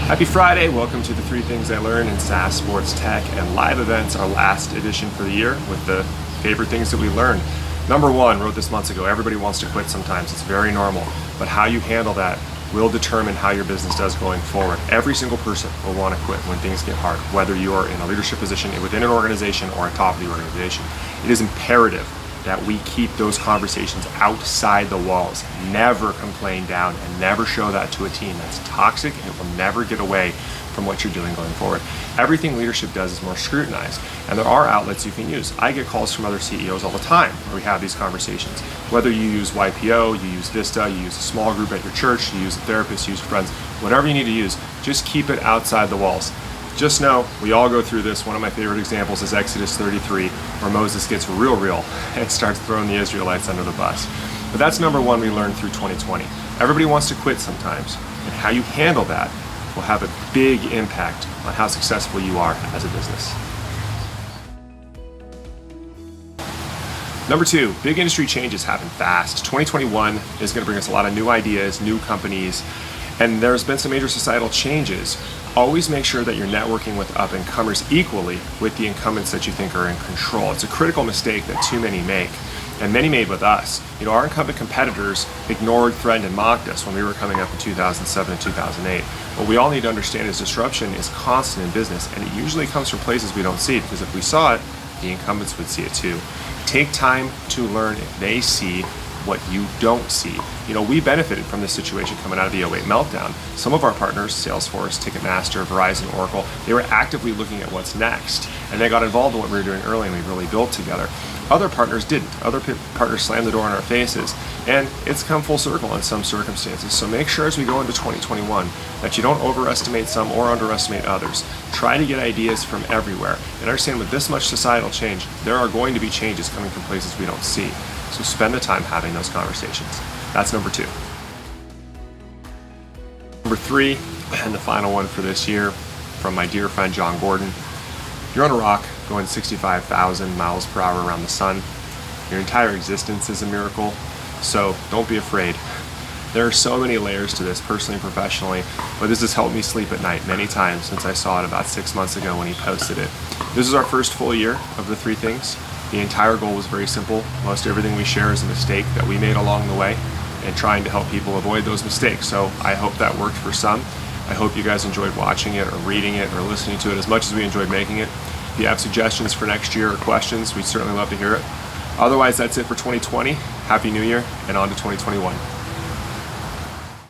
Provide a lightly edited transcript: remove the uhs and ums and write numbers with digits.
Happy Friday, welcome to the 3 Things I Learned in SaaS, Sports, Tech, and Live Events, our last edition for the year with the favorite things that we learned. Number 1, wrote this months ago, everybody wants to quit sometimes, it's very normal, but how you handle that will determine how your business does going forward. Every single person will want to quit when things get hard, whether you are in a leadership position within an organization or on top of the organization. It is imperative that we keep those conversations outside the walls. Never complain down and never show that to a team. That's toxic and it will never get away from what you're doing going forward. Everything leadership does is more scrutinized, and there are outlets you can use. I get calls from other CEOs all the time where we have these conversations. Whether you use YPO, you use Vista, you use a small group at your church, you use a therapist, you use friends, whatever you need to use, just keep it outside the walls. Just know, we all go through this. One of my favorite examples is Exodus 33, where Moses gets real and starts throwing the Israelites under the bus. But that's number 1 we learned through 2020. Everybody wants to quit sometimes, and how you handle that will have a big impact on how successful you are as a business. Number 2, big industry changes happen fast. 2021 is going to bring us a lot of new ideas, new companies, and there's been some major societal changes. Always make sure that you're networking with up-and-comers equally with the incumbents that you think are in control. It's a critical mistake that too many make, and many made with us. Our incumbent competitors ignored, threatened, and mocked us when we were coming up in 2007 and 2008. What we all need to understand is disruption is constant in business, and it usually comes from places we don't see, because if we saw it, the incumbents would see it too. Take time to learn if they see what you don't see. We benefited from this situation coming out of the 08 meltdown. Some of our partners, Salesforce, Ticketmaster, Verizon, Oracle, they were actively looking at what's next, and they got involved in what we were doing early, and we really built together. Other partners didn't. Other partners slammed the door in our faces, and it's come full circle in some circumstances. So make sure as we go into 2021 that you don't overestimate some or underestimate others. Try to get ideas from everywhere, and understand with this much societal change, there are going to be changes coming from places we don't see. So spend the time having those conversations. That's number 2. Number 3, and the final one for this year, from my dear friend John Gordon. You're on a rock going 65,000 miles per hour around the sun. Your entire existence is a miracle, so don't be afraid. There are so many layers to this, personally and professionally, but this has helped me sleep at night many times since I saw it about 6 months ago when he posted it. This is our first full year of the 3 things. The entire goal was very simple. Most everything we share is a mistake that we made along the way, and trying to help people avoid those mistakes. So I hope that worked for some. I hope you guys enjoyed watching it or reading it or listening to it as much as we enjoyed making it. If you have suggestions for next year or questions, we'd certainly love to hear it. Otherwise, that's it for 2020. Happy New Year, and on to 2021.